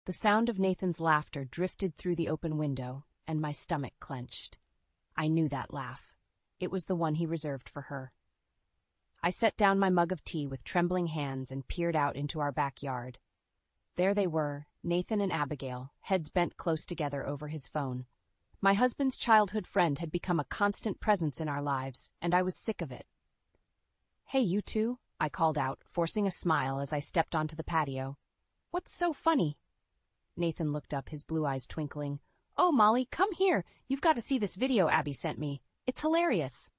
The sound of Nathan's laughter drifted through the open window, and my stomach clenched. I knew that laugh. It was the one he reserved for her. I set down my mug of tea with trembling hands and peered out into our backyard. There they were, Nathan and Abigail, heads bent close together over his phone. My husband's childhood friend had become a constant presence in our lives, and I was sick of it. "Hey, you two," I called out, forcing a smile as I stepped onto the patio. "What's so funny?" Nathan looked up, his blue eyes twinkling. "Oh, Molly, come here. You've got to see this video Abby sent me. It's hilarious."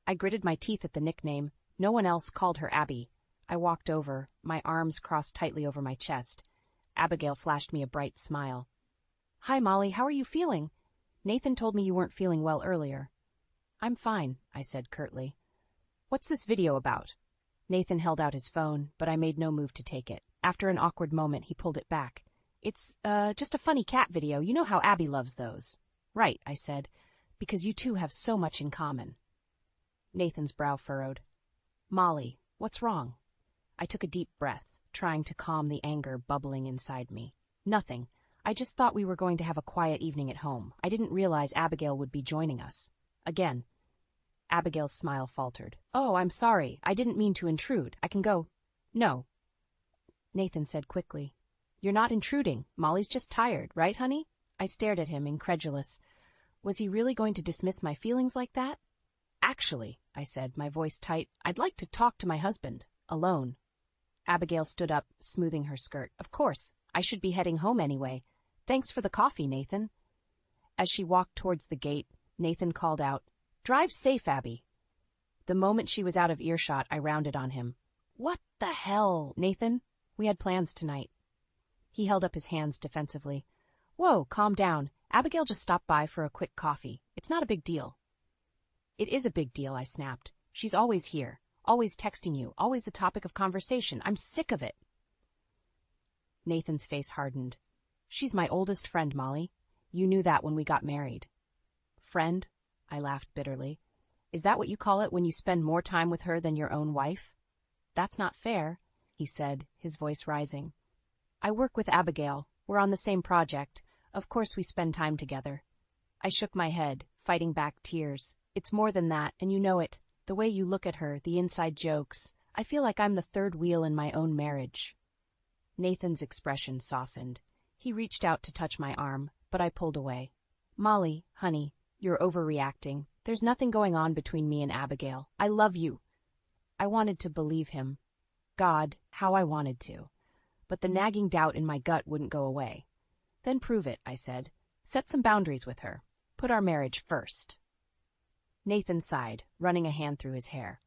I gritted my teeth at the nickname. No one else called her Abby. I walked over, my arms crossed tightly over my chest. Abigail flashed me a bright smile. "Hi, Molly, how are you feeling? Nathan told me you weren't feeling well earlier." "I'm fine," I said curtly. "What's this video about?" Nathan held out his phone, but I made no move to take it. After an awkward moment, he pulled it back. "It's, just a funny cat video. You know how Abby loves those." "Right," I said, "because you two have so much in common." Nathan's brow furrowed. "Molly, what's wrong?" I took a deep breath, trying to calm the anger bubbling inside me. "Nothing. I just thought we were going to have a quiet evening at home. I didn't realize Abigail would be joining us." Again. Abigail's smile faltered. "Oh, I'm sorry. I didn't mean to intrude. I can go." "No." Nathan said quickly. "You're not intruding. Molly's just tired, right, honey?" I stared at him, incredulous. Was he really going to dismiss my feelings like that? "Actually," I said, my voice tight, "I'd like to talk to my husband. Alone." Abigail stood up, smoothing her skirt. "Of course. I should be heading home anyway. Thanks for the coffee, Nathan." As she walked towards the gate, Nathan called out, "Drive safe, Abby." The moment she was out of earshot, I rounded on him. "What the hell, Nathan? We had plans tonight." He held up his hands defensively. "Whoa, calm down. Abigail just stopped by for a quick coffee. It's not a big deal." "It is a big deal," I snapped. "She's always here, always texting you, always the topic of conversation. I'm sick of it." Nathan's face hardened. "She's my oldest friend, Molly. You knew that when we got married." "Friend?" I laughed bitterly. "Is that what you call it when you spend more time with her than your own wife?" "That's not fair," he said, his voice rising. "I work with Abigail. We're on the same project. Of course we spend time together." I shook my head, fighting back tears. "It's more than that, and you know it. The way you look at her, the inside jokes. I feel like I'm the third wheel in my own marriage." Nathan's expression softened. He reached out to touch my arm, but I pulled away. "Molly, honey, you're overreacting. There's nothing going on between me and Abigail. I love you." I wanted to believe him. God, how I wanted to. But the nagging doubt in my gut wouldn't go away. "Then prove it," I said. "Set some boundaries with her. Put our marriage first." Nathan sighed, running a hand through his hair.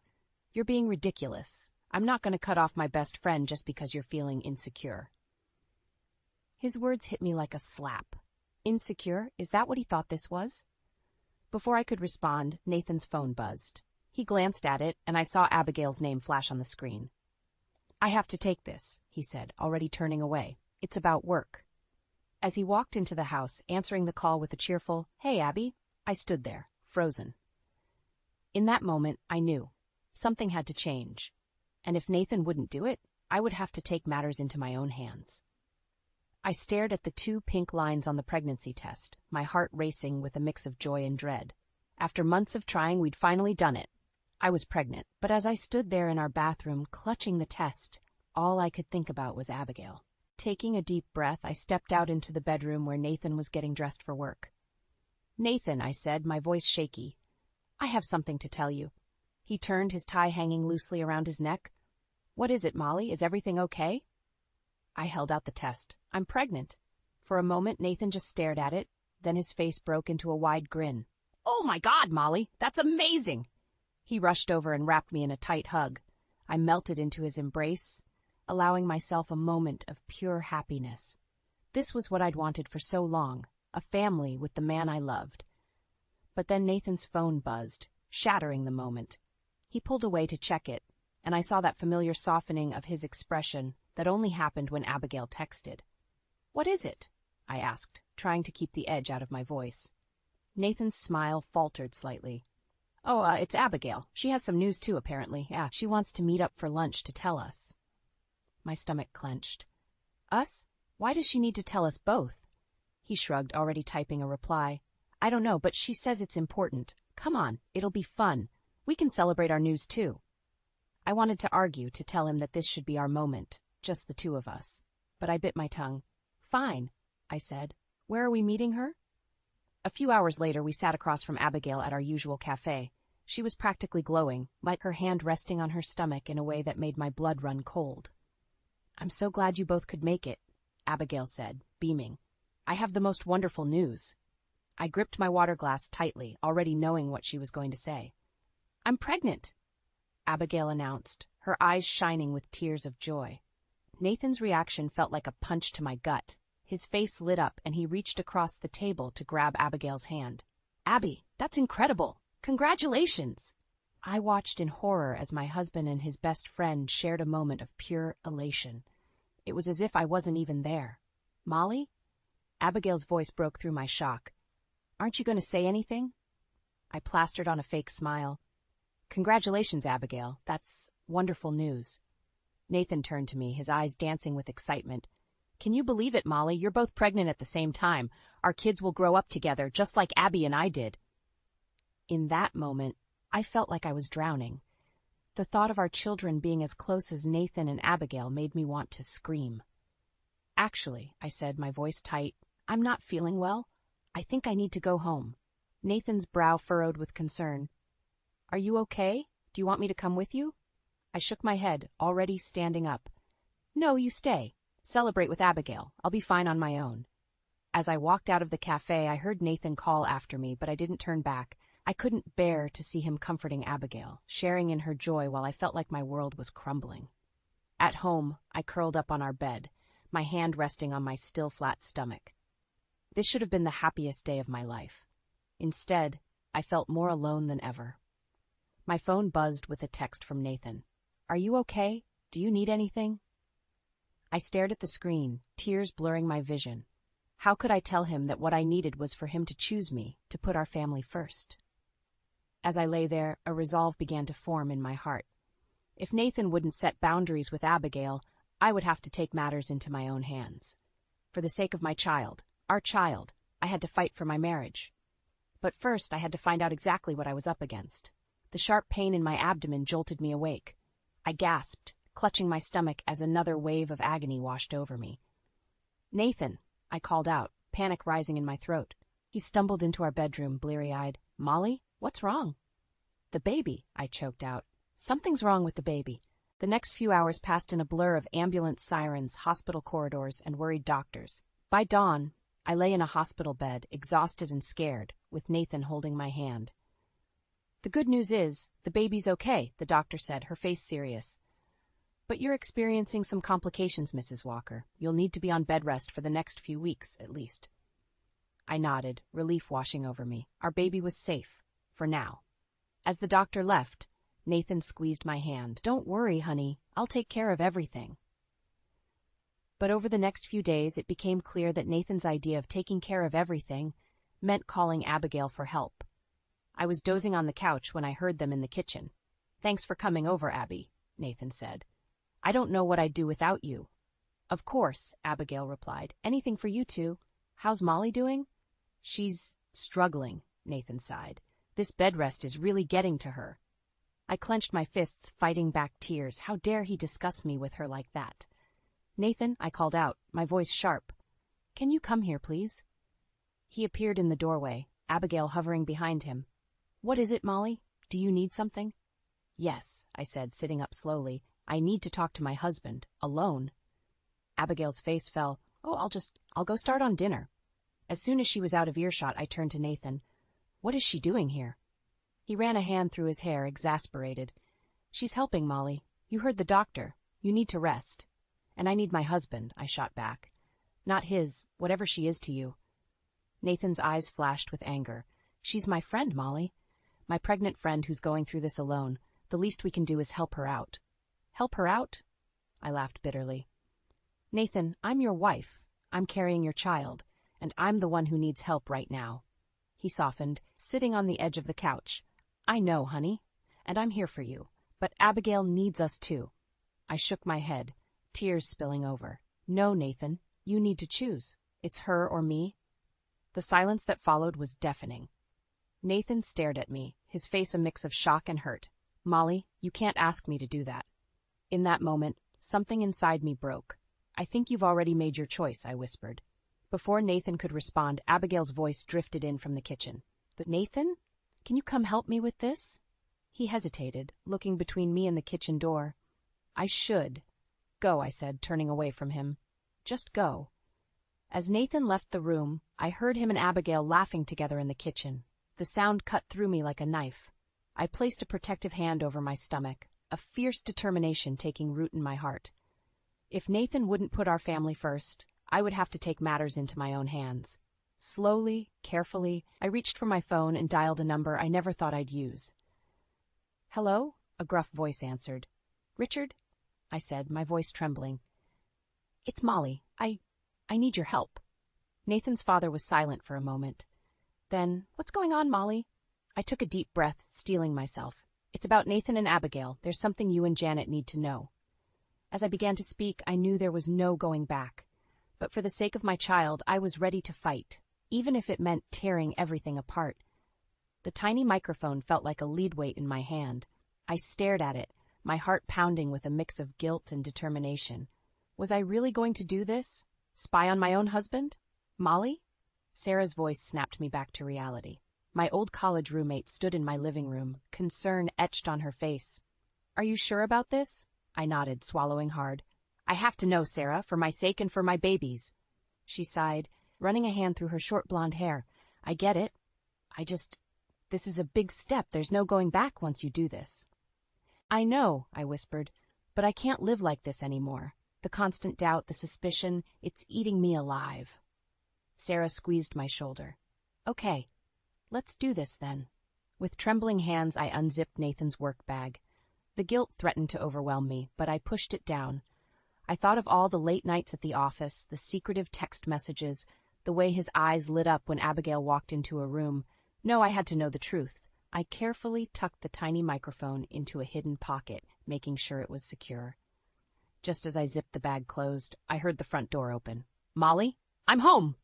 "You're being ridiculous. I'm not going to cut off my best friend just because you're feeling insecure." His words hit me like a slap. Insecure? Is that what he thought this was? Before I could respond, Nathan's phone buzzed. He glanced at it, and I saw Abigail's name flash on the screen. "I have to take this," he said, already turning away. "It's about work." As he walked into the house, answering the call with a cheerful, "Hey, Abby," I stood there, frozen. In that moment, I knew. Something had to change. And if Nathan wouldn't do it, I would have to take matters into my own hands. I stared at the 2 pink lines on the pregnancy test, my heart racing with a mix of joy and dread. After months of trying, we'd finally done it. I was pregnant, but as I stood there in our bathroom, clutching the test, all I could think about was Abigail. Taking a deep breath, I stepped out into the bedroom where Nathan was getting dressed for work. "Nathan," I said, my voice shaky, "I have something to tell you." He turned, his tie hanging loosely around his neck. "What is it, Molly? Is everything okay?" I held out the test. "I'm pregnant." For a moment, Nathan just stared at it, then his face broke into a wide grin. "Oh my God, Molly, that's amazing!" He rushed over and wrapped me in a tight hug. I melted into his embrace, allowing myself a moment of pure happiness. This was what I'd wanted for so long, a family with the man I loved. But then Nathan's phone buzzed, shattering the moment. He pulled away to check it, and I saw that familiar softening of his expression that only happened when Abigail texted. "What is it?" I asked, trying to keep the edge out of my voice. Nathan's smile faltered slightly. "Oh, it's Abigail. She has some news too, apparently. Yeah, she wants to meet up for lunch to tell us." My stomach clenched. "Us? Why does she need to tell us both? He shrugged, already typing a reply. I don't know, but she says it's important. Come on, it'll be fun. We can celebrate our news too. I wanted to argue, to tell him that this should be our moment, just the two of us. But I bit my tongue. Fine, I said. Where are we meeting her? A few hours later, we sat across from Abigail at our usual cafe. She was practically glowing, like her hand resting on her stomach in a way that made my blood run cold. I'm so glad you both could make it, Abigail said, beaming. I have the most wonderful news. I gripped my water glass tightly, already knowing what she was going to say. I'm pregnant, Abigail announced, her eyes shining with tears of joy. Nathan's reaction felt like a punch to my gut. His face lit up and he reached across the table to grab Abigail's hand. Abby, that's incredible! Congratulations! I watched in horror as my husband and his best friend shared a moment of pure elation. It was as if I wasn't even there. Molly? Abigail's voice broke through my shock. Aren't you going to say anything? I plastered on a fake smile. Congratulations, Abigail. That's wonderful news. Nathan turned to me, his eyes dancing with excitement. Can you believe it, Molly? You're both pregnant at the same time. Our kids will grow up together, just like Abby and I did. In that moment, I felt like I was drowning. The thought of our children being as close as Nathan and Abigail made me want to scream. Actually, I said, my voice tight, I'm not feeling well. I think I need to go home. Nathan's brow furrowed with concern. Are you okay? Do you want me to come with you? I shook my head, already standing up. No, you stay. Celebrate with Abigail. I'll be fine on my own. As I walked out of the cafe, I heard Nathan call after me, but I didn't turn back. I couldn't bear to see him comforting Abigail, sharing in her joy while I felt like my world was crumbling. At home, I curled up on our bed, my hand resting on my still flat stomach. This should have been the happiest day of my life. Instead, I felt more alone than ever. My phone buzzed with a text from Nathan. Are you okay? Do you need anything? I stared at the screen, tears blurring my vision. How could I tell him that what I needed was for him to choose me, to put our family first? As I lay there, a resolve began to form in my heart. If Nathan wouldn't set boundaries with Abigail, I would have to take matters into my own hands. For the sake of my child, our child, I had to fight for my marriage. But first, I had to find out exactly what I was up against. The sharp pain in my abdomen jolted me awake. I gasped, clutching my stomach as another wave of agony washed over me. Nathan, I called out, panic rising in my throat. He stumbled into our bedroom, bleary-eyed. Molly, what's wrong? The baby, I choked out. Something's wrong with the baby. The next few hours passed in a blur of ambulance sirens, hospital corridors, and worried doctors. By dawn, I lay in a hospital bed, exhausted and scared, with Nathan holding my hand. The good news is, the baby's okay, the doctor said, her face serious. But you're experiencing some complications, Mrs. Walker. You'll need to be on bed rest for the next few weeks, at least. I nodded, relief washing over me. Our baby was safe, for now. As the doctor left, Nathan squeezed my hand. Don't worry, honey. I'll take care of everything. But over the next few days, it became clear that Nathan's idea of taking care of everything meant calling Abigail for help. I was dozing on the couch when I heard them in the kitchen. Thanks for coming over, Abby, Nathan said. I don't know what I'd do without you. Of course, Abigail replied. Anything for you two. How's Molly doing? She's struggling, Nathan sighed. This bed rest is really getting to her. I clenched my fists, fighting back tears. How dare he discuss me with her like that? Nathan, I called out, my voice sharp. Can you come here, please? He appeared in the doorway, Abigail hovering behind him. What is it, Molly? Do you need something? Yes, I said, sitting up slowly. I need to talk to my husband, alone. Abigail's face fell. Oh, I'll go start on dinner. As soon as she was out of earshot, I turned to Nathan. What is she doing here? He ran a hand through his hair, exasperated. She's helping, Molly. You heard the doctor. You need to rest. And I need my husband, I shot back. Not his, whatever she is to you. Nathan's eyes flashed with anger. She's my friend, Molly. My pregnant friend who's going through this alone. The least we can do is help her out. Help her out? I laughed bitterly. Nathan, I'm your wife. I'm carrying your child, and I'm the one who needs help right now. He softened, sitting on the edge of the couch. I know, honey, and I'm here for you, but Abigail needs us too. I shook my head, tears spilling over. No, Nathan, You need to choose. It's her or me." The silence that followed was deafening. Nathan stared at me, his face a mix of shock and hurt. "Molly, you can't ask me to do that." In that moment, something inside me broke. "I think you've already made your choice," I whispered. Before Nathan could respond, Abigail's voice drifted in from the kitchen. "Nathan? Can you come help me with this?" He hesitated, looking between me and the kitchen door. "I should." "Go," I said, turning away from him. "Just go." As Nathan left the room, I heard him and Abigail laughing together in the kitchen. The sound cut through me like a knife. I placed a protective hand over my stomach, a fierce determination taking root in my heart. If Nathan wouldn't put our family first, I would have to take matters into my own hands. Slowly, carefully, I reached for my phone and dialed a number I never thought I'd use. "Hello?" a gruff voice answered. "Richard?" I said, my voice trembling. "It's Molly. I need your help." Nathan's father was silent for a moment. Then, "What's going on, Molly?" I took a deep breath, steeling myself. "It's about Nathan and Abigail. There's something you and Janet need to know." As I began to speak, I knew there was no going back. But for the sake of my child, I was ready to fight, even if it meant tearing everything apart. The tiny microphone felt like a lead weight in my hand. I stared at it, my heart pounding with a mix of guilt and determination. Was I really going to do this? Spy on my own husband? Molly? Sarah's voice snapped me back to reality. My old college roommate stood in my living room, concern etched on her face. "Are you sure about this?" I nodded, swallowing hard. "I have to know, Sarah, for my sake and for my baby's." She sighed, running a hand through her short blonde hair. "I get it. This is a big step. There's no going back once you do this." "I know," I whispered, "but I can't live like this anymore. The constant doubt, the suspicion, it's eating me alive." Sarah squeezed my shoulder. "Okay, let's do this then." With trembling hands, I unzipped Nathan's work bag. The guilt threatened to overwhelm me, but I pushed it down. I thought of all the late nights at the office, the secretive text messages, the way his eyes lit up when Abigail walked into a room. No, I had to know the truth. I carefully tucked the tiny microphone into a hidden pocket, making sure it was secure. Just as I zipped the bag closed, I heard the front door open. "Molly, I'm home!"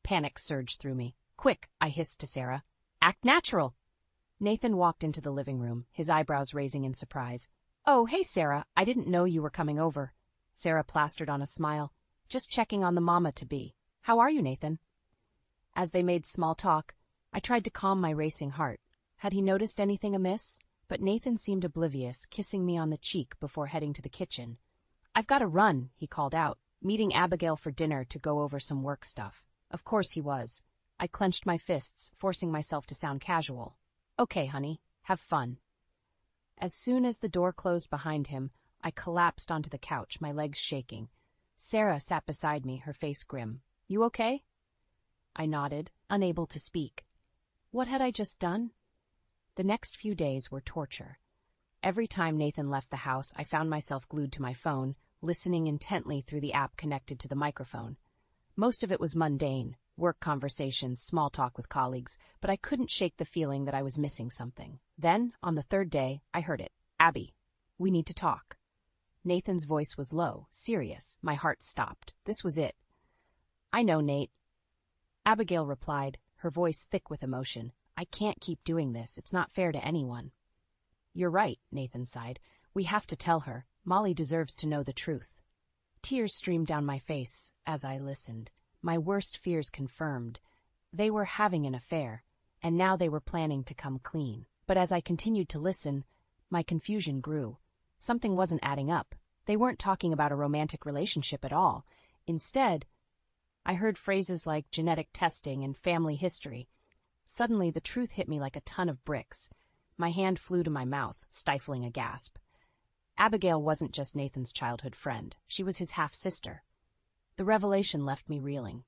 Panic surged through me. "Quick," I hissed to Sarah. "Act natural." Nathan walked into the living room, his eyebrows raising in surprise. "Oh, hey, Sarah, I didn't know you were coming over." Sarah plastered on a smile. "Just checking on the mama-to-be. How are you, Nathan?" As they made small talk, I tried to calm my racing heart. Had he noticed anything amiss? But Nathan seemed oblivious, kissing me on the cheek before heading to the kitchen. "I've got to run," he called out, "meeting Abigail for dinner to go over some work stuff." Of course he was. I clenched my fists, forcing myself to sound casual. "Okay, honey, have fun." As soon as the door closed behind him, I collapsed onto the couch, my legs shaking. Sarah sat beside me, her face grim. "You okay?" I nodded, unable to speak. What had I just done? The next few days were torture. Every time Nathan left the house, I found myself glued to my phone, listening intently through the app connected to the microphone. Most of it was mundane, work conversations, small talk with colleagues, but I couldn't shake the feeling that I was missing something. Then, on the third day, I heard it. "Abby, we need to talk." Nathan's voice was low, serious. My heart stopped. This was it. "I know, Nate." Abigail replied, her voice thick with emotion. "I can't keep doing this. It's not fair to anyone." "You're right," Nathan sighed. "We have to tell her. Molly deserves to know the truth." Tears streamed down my face as I listened. My worst fears confirmed. They were having an affair, and now they were planning to come clean. But as I continued to listen, my confusion grew. Something wasn't adding up. They weren't talking about a romantic relationship at all. Instead, I heard phrases like genetic testing and family history. Suddenly, the truth hit me like a ton of bricks. My hand flew to my mouth, stifling a gasp. Abigail wasn't just Nathan's childhood friend. She was his half-sister. The revelation left me reeling.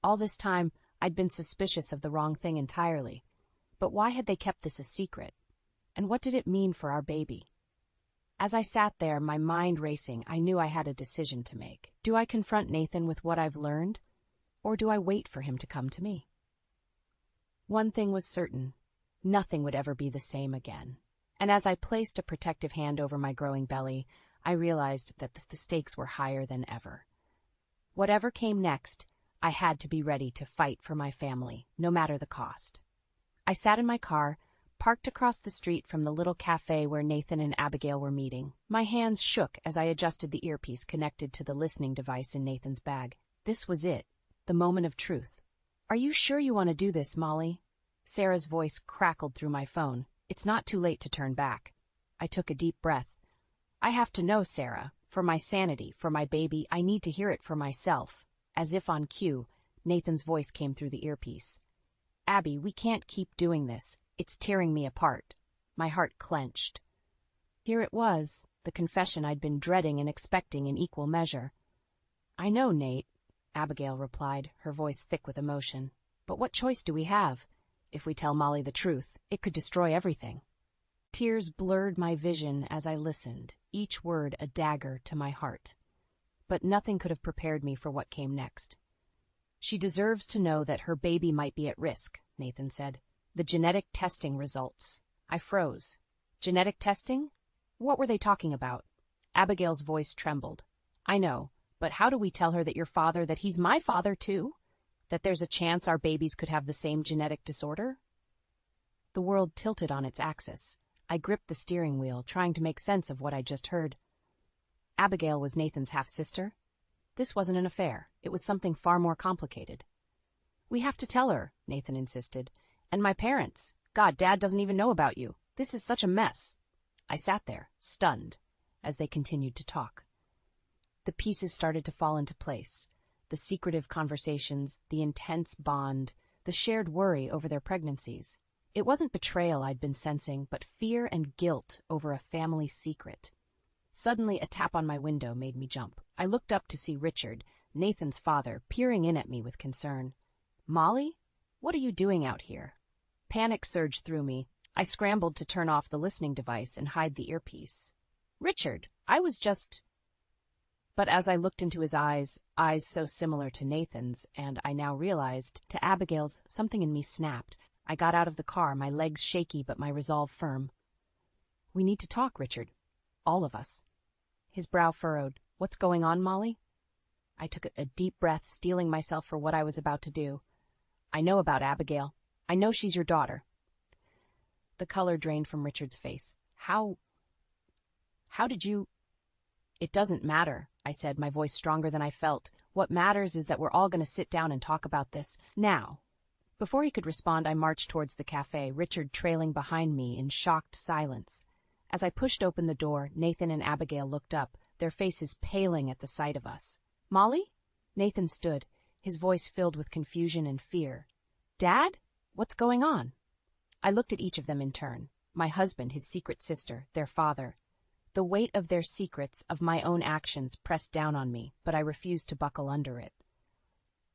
All this time, I'd been suspicious of the wrong thing entirely. But why had they kept this a secret? And what did it mean for our baby? As I sat there, my mind racing, I knew I had a decision to make. Do I confront Nathan with what I've learned, or do I wait for him to come to me? One thing was certain. Nothing would ever be the same again. And as I placed a protective hand over my growing belly, I realized that the stakes were higher than ever. Whatever came next, I had to be ready to fight for my family, no matter the cost. I sat in my car, parked across the street from the little cafe where Nathan and Abigail were meeting. My hands shook as I adjusted the earpiece connected to the listening device in Nathan's bag. This was it, the moment of truth. "Are you sure you want to do this, Molly?" Sarah's voice crackled through my phone. It's not too late to turn back. I took a deep breath. "I have to know, Sarah. For my sanity, for my baby, I need to hear it for myself." As if on cue, Nathan's voice came through the earpiece. "Abby, we can't keep doing this. It's tearing me apart." My heart clenched. Here it was, the confession I'd been dreading and expecting in equal measure. "I know, Nate," Abigail replied, her voice thick with emotion. "But what choice do we have? If we tell Molly the truth, it could destroy everything." Tears blurred my vision as I listened, each word a dagger to my heart. But nothing could have prepared me for what came next. "She deserves to know that her baby might be at risk," Nathan said. "The genetic testing results." I froze. Genetic testing? What were they talking about? Abigail's voice trembled. "I know, but how do we tell her that that he's my father too? That there's a chance our babies could have the same genetic disorder?" The world tilted on its axis. I gripped the steering wheel, trying to make sense of what I just heard. Abigail was Nathan's half-sister? This wasn't an affair. It was something far more complicated. "We have to tell her," Nathan insisted. "And my parents. God, Dad doesn't even know about you. This is such a mess." I sat there, stunned, as they continued to talk. The pieces started to fall into place. The secretive conversations, the intense bond, the shared worry over their pregnancies. It wasn't betrayal I'd been sensing, but fear and guilt over a family secret. Suddenly, a tap on my window made me jump. I looked up to see Richard, Nathan's father, peering in at me with concern. "Molly? What are you doing out here?" Panic surged through me. I scrambled to turn off the listening device and hide the earpiece. "Richard, I was just—" But as I looked into his eyes so similar to Nathan's, and I now realized, to Abigail's, something in me snapped. I got out of the car, my legs shaky but my resolve firm. "We need to talk, Richard. All of us." His brow furrowed. "What's going on, Molly?" I took a deep breath, steeling myself for what I was about to do. "I know about Abigail. I know she's your daughter." The color drained from Richard's face. How did you—" "It doesn't matter," I said, my voice stronger than I felt. "What matters is that we're all going to sit down and talk about this, now." Before he could respond, I marched towards the cafe, Richard trailing behind me in shocked silence. As I pushed open the door, Nathan and Abigail looked up, their faces paling at the sight of us. "Molly?" Nathan stood, his voice filled with confusion and fear. "Dad? What's going on?" I looked at each of them in turn. My husband, his secret sister, their father. The weight of their secrets, of my own actions, pressed down on me, but I refused to buckle under it.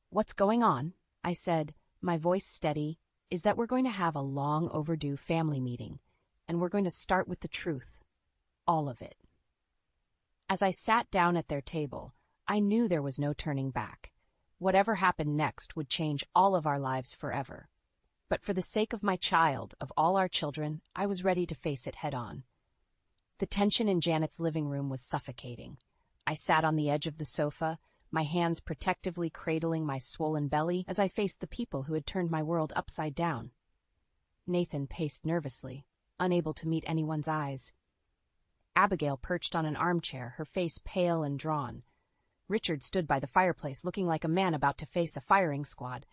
"What's going on?" I said, my voice steady, "is that we're going to have a long overdue family meeting, and we're going to start with the truth. All of it." As I sat down at their table, I knew there was no turning back. Whatever happened next would change all of our lives forever. But for the sake of my child, of all our children, I was ready to face it head-on. The tension in Janet's living room was suffocating. I sat on the edge of the sofa, my hands protectively cradling my swollen belly as I faced the people who had turned my world upside down. Nathan paced nervously, unable to meet anyone's eyes. Abigail perched on an armchair, her face pale and drawn. Richard stood by the fireplace, looking like a man about to face a firing squad.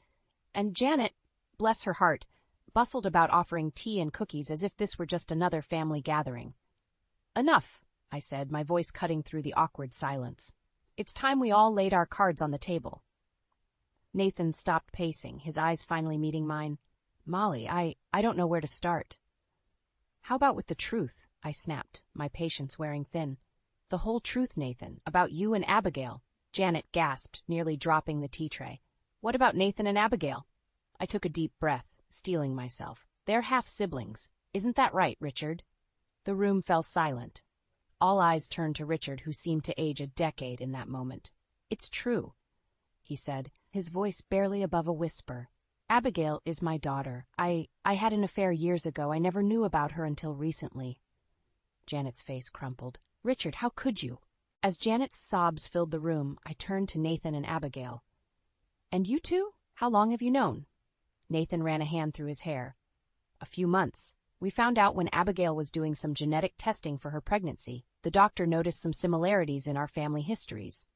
And Janet, bless her heart, bustled about offering tea and cookies as if this were just another family gathering. "Enough," I said, my voice cutting through the awkward silence. "It's time we all laid our cards on the table." Nathan stopped pacing, his eyes finally meeting mine. "Molly, I don't know where to start." "How about with the truth?" I snapped, my patience wearing thin. "The whole truth, Nathan, about you and Abigail." Janet gasped, nearly dropping the tea tray. "What about Nathan and Abigail?" I took a deep breath, steeling myself. "They're half-siblings. Isn't that right, Richard?" The room fell silent. All eyes turned to Richard, who seemed to age a decade in that moment. "It's true," he said, his voice barely above a whisper. "Abigail is my daughter. I had an affair years ago. I never knew about her until recently." Janet's face crumpled. "Richard, how could you?" As Janet's sobs filled the room, I turned to Nathan and Abigail. "And you two? How long have you known?" Nathan ran a hand through his hair. "A few months. We found out when Abigail was doing some genetic testing for her pregnancy. The doctor noticed some similarities in our family histories."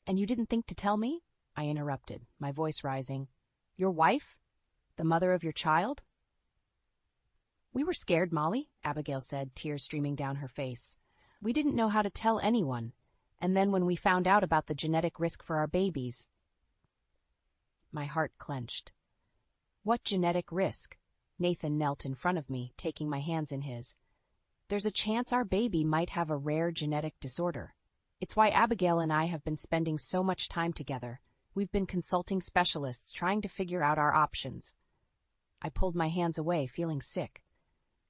"And you didn't think to tell me?" I interrupted, my voice rising. "Your wife? The mother of your child?" "We were scared, Molly," Abigail said, tears streaming down her face. "We didn't know how to tell anyone. And then when we found out about the genetic risk for our babies..." My heart clenched. "What genetic risk?" Nathan knelt in front of me, taking my hands in his. "There's a chance our baby might have a rare genetic disorder. It's why Abigail and I have been spending so much time together. We've been consulting specialists, trying to figure out our options." I pulled my hands away, feeling sick.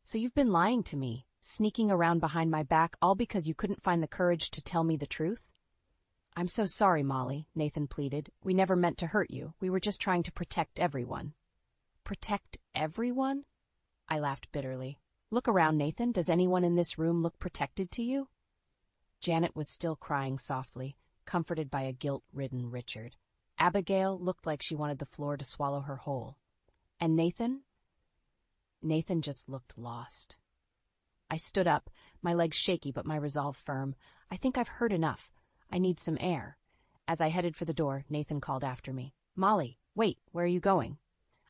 "So you've been lying to me, sneaking around behind my back, all because you couldn't find the courage to tell me the truth?" "I'm so sorry, Molly," Nathan pleaded. "We never meant to hurt you. We were just trying to protect everyone." "Protect everyone?" I laughed bitterly. "Look around, Nathan. Does anyone in this room look protected to you?" Janet was still crying softly, comforted by a guilt-ridden Richard. Abigail looked like she wanted the floor to swallow her whole. And Nathan? Nathan just looked lost. I stood up, my legs shaky but my resolve firm. "I think I've heard enough. I need some air." As I headed for the door, Nathan called after me. "Molly, wait, where are you going?"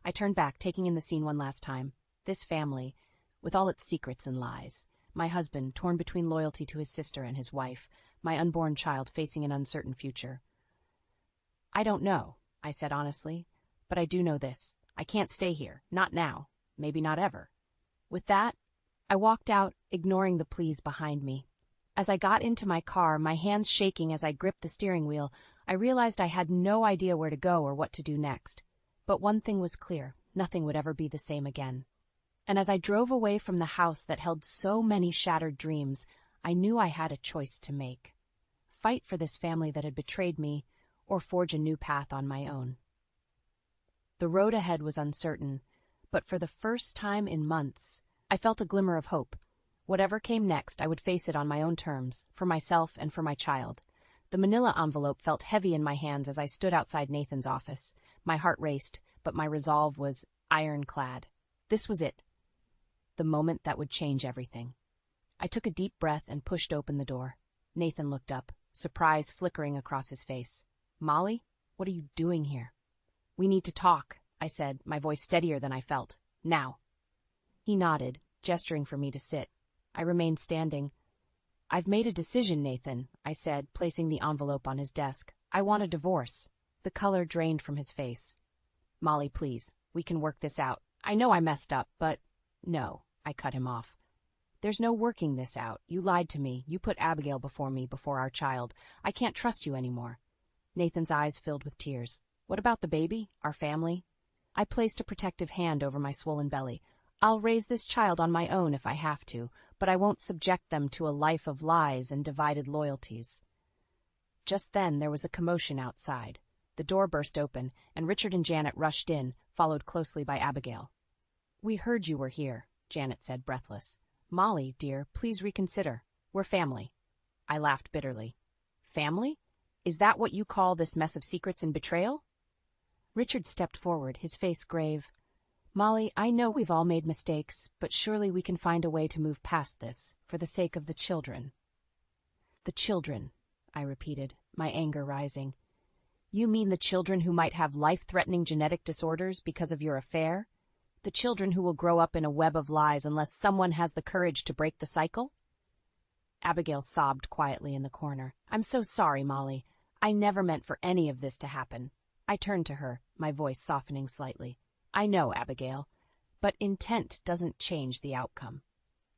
I turned back, taking in the scene one last time. This family, with all its secrets and lies. My husband, torn between loyalty to his sister and his wife. My unborn child facing an uncertain future. "I don't know," I said honestly, "but I do know this. I can't stay here. Not now. Maybe not ever." With that, I walked out, ignoring the pleas behind me. As I got into my car, my hands shaking as I gripped the steering wheel, I realized I had no idea where to go or what to do next. But one thing was clear: nothing would ever be the same again. And as I drove away from the house that held so many shattered dreams, I knew I had a choice to make. Fight for this family that had betrayed me, or forge a new path on my own. The road ahead was uncertain, but for the first time in months, I felt a glimmer of hope. Whatever came next, I would face it on my own terms, for myself and for my child. The manila envelope felt heavy in my hands as I stood outside Nathan's office. My heart raced, but my resolve was ironclad. This was it. The moment that would change everything. I took a deep breath and pushed open the door. Nathan looked up, surprise flickering across his face. "Molly, what are you doing here?" "We need to talk," I said, my voice steadier than I felt. "Now." He nodded, gesturing for me to sit. I remained standing. "I've made a decision, Nathan," I said, placing the envelope on his desk. "I want a divorce." The color drained from his face. "Molly, please, we can work this out. I know I messed up, but..." "No," I cut him off. "There's no working this out. You lied to me. You put Abigail before me, before our child. I can't trust you anymore." Nathan's eyes filled with tears. "What about the baby? Our family?" I placed a protective hand over my swollen belly. "I'll raise this child on my own if I have to, but I won't subject them to a life of lies and divided loyalties." Just then there was a commotion outside. The door burst open, and Richard and Janet rushed in, followed closely by Abigail. "We heard you were here," Janet said, breathless. "Molly, dear, please reconsider. We're family." I laughed bitterly. "Family? Is that what you call this mess of secrets and betrayal?" Richard stepped forward, his face grave. "Molly, I know we've all made mistakes, but surely we can find a way to move past this, for the sake of the children." "The children," I repeated, my anger rising. "You mean the children who might have life-threatening genetic disorders because of your affair? The children who will grow up in a web of lies unless someone has the courage to break the cycle?" Abigail sobbed quietly in the corner. "I'm so sorry, Molly. I never meant for any of this to happen." I turned to her, my voice softening slightly. "I know, Abigail, but intent doesn't change the outcome.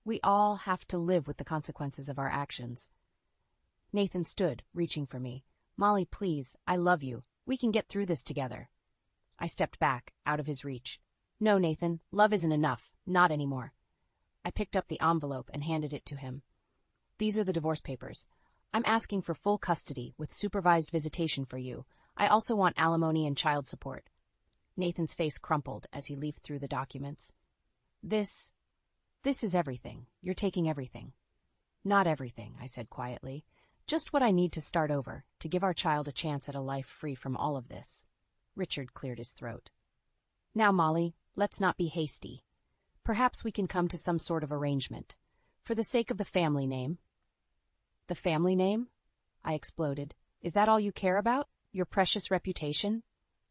We all have to live with the consequences of our actions." Nathan stood, reaching for me. "Molly, please, I love you. We can get through this together." I stepped back, out of his reach. "No, Nathan, love isn't enough. Not anymore." I picked up the envelope and handed it to him. "These are the divorce papers. I'm asking for full custody with supervised visitation for you. I also want alimony and child support." Nathan's face crumpled as he leafed through the documents. This is everything. You're taking everything." "Not everything," I said quietly. Just what I need to start over, to give our child a chance at a life free from all of this. Richard cleared his throat. Now, Molly, let's not be hasty. Perhaps we can come to some sort of arrangement. For the sake of the family name. The family name? I exploded. Is that all you care about? Your precious reputation?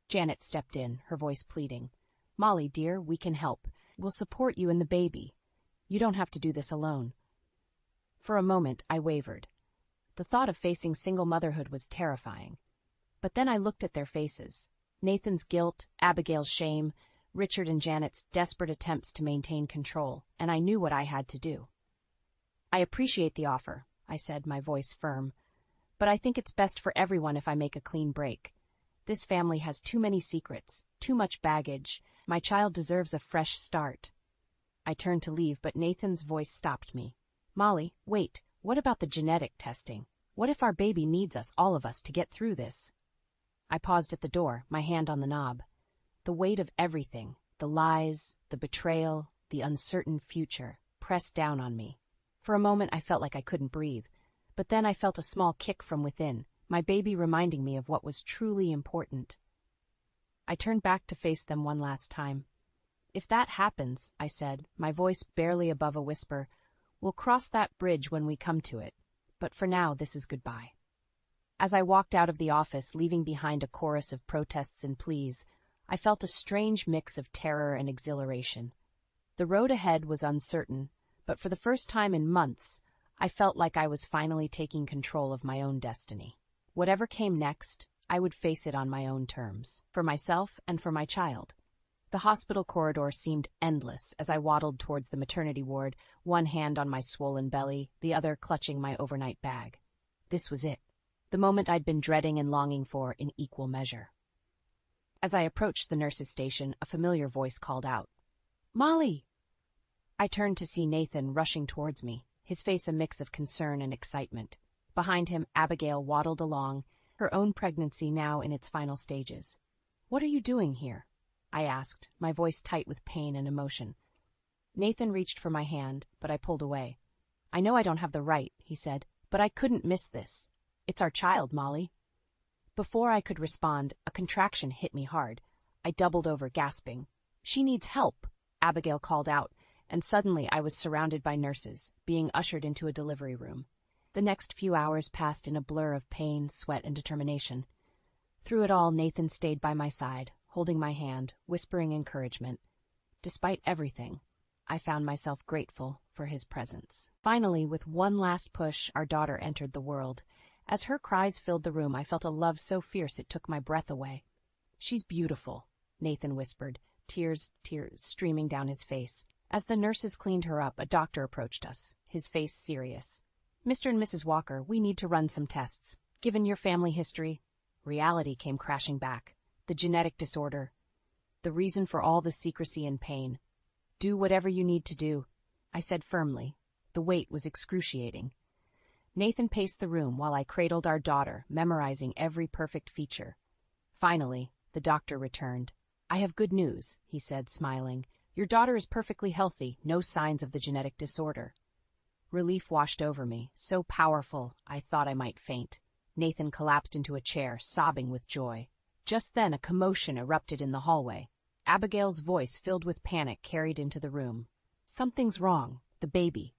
Janet stepped in, her voice pleading. Molly, dear, we can help. We'll support you and the baby. You don't have to do this alone. For a moment, I wavered. The thought of facing single motherhood was terrifying. But then I looked at their faces. Nathan's guilt, Abigail's shame, Richard and Janet's desperate attempts to maintain control, and I knew what I had to do. I appreciate the offer, I said, my voice firm. But I think it's best for everyone if I make a clean break. This family has too many secrets, too much baggage. My child deserves a fresh start. I turned to leave, but Nathan's voice stopped me. Molly, wait, what about the genetic testing? What if our baby needs us, all of us, to get through this? I paused at the door, my hand on the knob. The weight of everything, the lies, the betrayal, the uncertain future, pressed down on me. For a moment I felt like I couldn't breathe, but then I felt a small kick from within, my baby reminding me of what was truly important. I turned back to face them one last time. If that happens, I said, my voice barely above a whisper, we'll cross that bridge when we come to it. But for now, this is goodbye. As I walked out of the office, leaving behind a chorus of protests and pleas, I felt a strange mix of terror and exhilaration. The road ahead was uncertain, but for the first time in months, I felt like I was finally taking control of my own destiny. Whatever came next, I would face it on my own terms, for myself and for my child. The hospital corridor seemed endless as I waddled towards the maternity ward, one hand on my swollen belly, the other clutching my overnight bag. This was it, the moment I'd been dreading and longing for in equal measure. As I approached the nurse's station, a familiar voice called out, Molly! I turned to see Nathan rushing towards me, his face a mix of concern and excitement. Behind him, Abigail waddled along, her own pregnancy now in its final stages. What are you doing here? I asked, my voice tight with pain and emotion. Nathan reached for my hand, but I pulled away. I know I don't have the right, he said, but I couldn't miss this. It's our child, Molly. Before I could respond, a contraction hit me hard. I doubled over, gasping. She needs help, Abigail called out, and suddenly I was surrounded by nurses, being ushered into a delivery room. The next few hours passed in a blur of pain, sweat, and determination. Through it all, Nathan stayed by my side, holding my hand, whispering encouragement. Despite everything, I found myself grateful for his presence. Finally, with one last push, our daughter entered the world. As her cries filled the room, I felt a love so fierce it took my breath away. She's beautiful, Nathan whispered, tears streaming down his face. As the nurses cleaned her up, a doctor approached us, his face serious. Mr. and Mrs. Walker, we need to run some tests. Given your family history, reality came crashing back. The genetic disorder, the reason for all the secrecy and pain. Do whatever you need to do, I said firmly. The weight was excruciating. Nathan paced the room while I cradled our daughter, memorizing every perfect feature. Finally, the doctor returned. I have good news, he said, smiling. Your daughter is perfectly healthy, no signs of the genetic disorder. Relief washed over me, so powerful I thought I might faint. Nathan collapsed into a chair, sobbing with joy. Just then, a commotion erupted in the hallway. Abigail's voice, filled with panic, carried into the room. Something's wrong. The baby.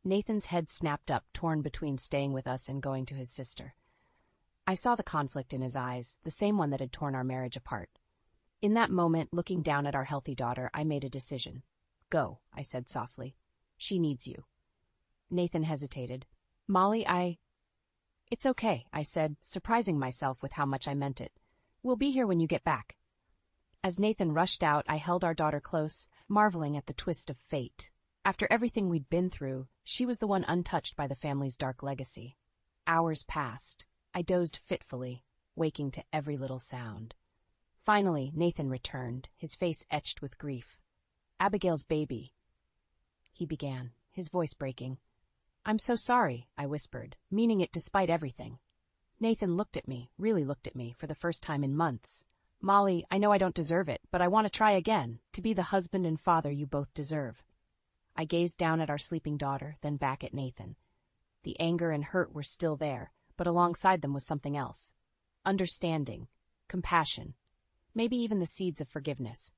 Nathan's head snapped up, torn between staying with us and going to his sister. I saw the conflict in his eyes, the same one that had torn our marriage apart. In that moment, looking down at our healthy daughter, I made a decision. Go, I said softly. She needs you. Nathan hesitated. Molly, It's okay, I said, surprising myself with how much I meant it. We'll be here when you get back. As Nathan rushed out, I held our daughter close, marveling at the twist of fate. After everything we'd been through, she was the one untouched by the family's dark legacy. Hours passed. I dozed fitfully, waking to every little sound. Finally, Nathan returned, his face etched with grief. Abigail's baby, he began, his voice breaking. I'm so sorry, I whispered, meaning it despite everything. Nathan looked at me, really looked at me, for the first time in months. Molly, I know I don't deserve it, but I want to try again, to be the husband and father you both deserve. I gazed down at our sleeping daughter, then back at Nathan. The anger and hurt were still there, but alongside them was something else. Understanding, compassion, maybe even the seeds of forgiveness.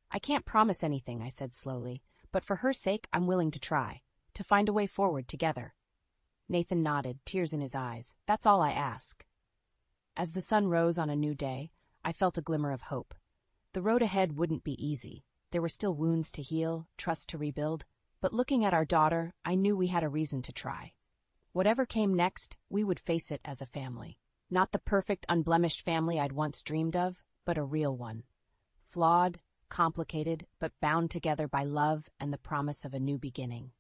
I can't promise anything, I said slowly, but for her sake, I'm willing to try, to find a way forward together. Nathan nodded, tears in his eyes. That's all I ask. As the sun rose on a new day, I felt a glimmer of hope. The road ahead wouldn't be easy. There were still wounds to heal, trust to rebuild, but looking at our daughter, I knew we had a reason to try. Whatever came next, we would face it as a family. Not the perfect, unblemished family I'd once dreamed of, but a real one. Flawed, complicated, but bound together by love and the promise of a new beginning.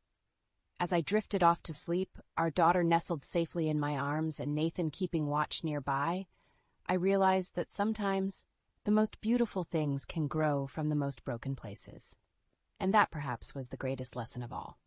As I drifted off to sleep, our daughter nestled safely in my arms and Nathan keeping watch nearby, I realized that sometimes the most beautiful things can grow from the most broken places. And that perhaps was the greatest lesson of all.